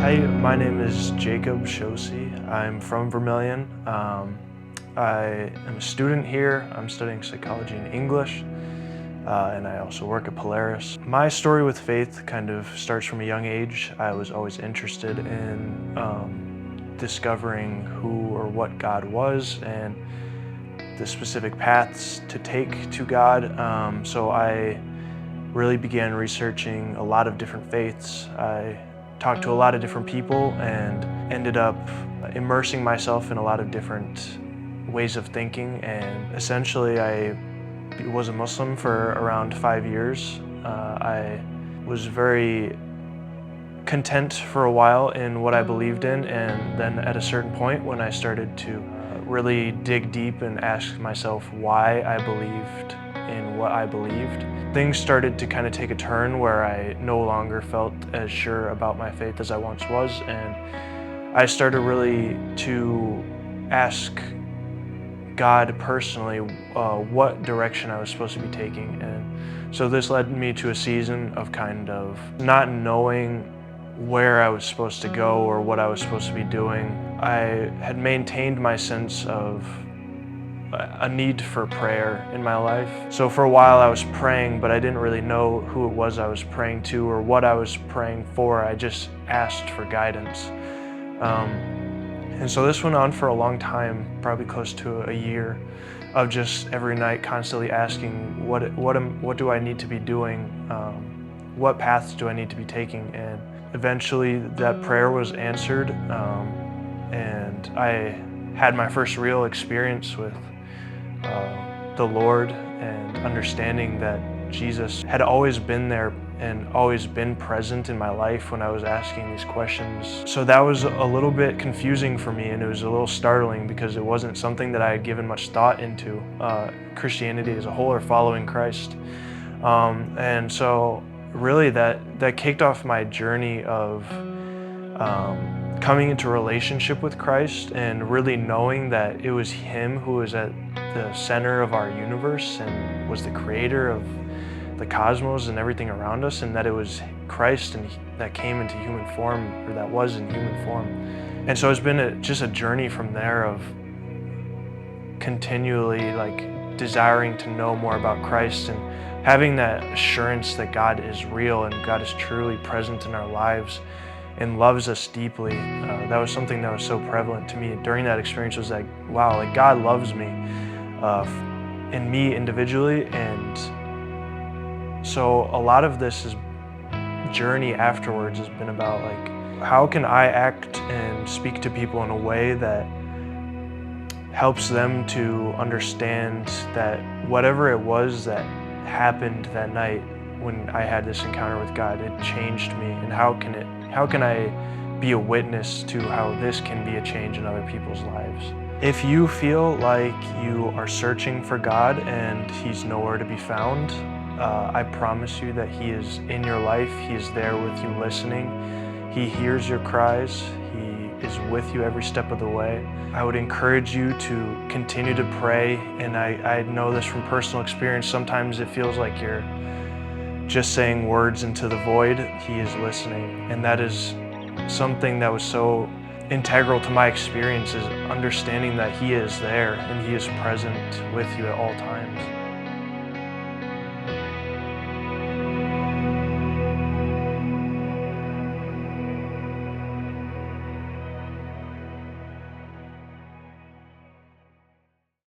Hi, my name is Jacob Shosi. I'm from Vermilion. I am a student here. I'm studying psychology and English, and I also work at Polaris. My story with faith kind of starts from a young age. I was always interested in discovering who or what God was and the specific paths to take to God. So I really began researching a lot of different faiths. I talked to a lot of different people and ended up immersing myself in a lot of different ways of thinking. And essentially, I was a Muslim for around 5 years. I was very content for a while in what I believed in, and then at a certain point when I started to really dig deep and ask myself why I believed in what I believed, things started to kind of take a turn where I no longer felt as sure about my faith as I once was, and I started really to ask God personally what direction I was supposed to be taking. And so this led me to a season of kind of not knowing where I was supposed to go or what I was supposed to be doing. I had maintained my sense of a need for prayer in my life. So for a while I was praying, but I didn't really know who it was I was praying to or what I was praying for. I just asked for guidance. And so this went on for a long time, probably close to a year, of just every night constantly asking, what do I need to be doing? What paths do I need to be taking? And eventually that prayer was answered, and I had my first real experience with the Lord and understanding that Jesus had always been there and always been present in my life when I was asking these questions. So that was a little bit confusing for me, and it was a little startling because it wasn't something that I had given much thought into, Christianity as a whole or following Christ. And so really that kicked off my journey of coming into relationship with Christ and really knowing that it was Him who was at the center of our universe and was the creator of the cosmos and everything around us, and that it was Christ that came into human form, or that was in human form. And so it's been just a journey from there of continually desiring to know more about Christ and having that assurance that God is real and God is truly present in our lives and loves us deeply. That was something that was so prevalent to me during that experience, was like, wow, God loves me and me individually. And so a lot of this journey afterwards has been about how can I act and speak to people in a way that helps them to understand that whatever it was that happened that night when I had this encounter with God, it changed me, and how can I be a witness to how this can be a change in other people's lives. If you feel like you are searching for God and He's nowhere to be found, I promise you that He is in your life. He is there with you listening. He hears your cries. He is with you every step of the way. I would encourage you to continue to pray, and I know this from personal experience. Sometimes it feels like you're just saying words into the void. He is listening, and that is something that was so integral to my experience, is understanding that He is there and He is present with you at all times.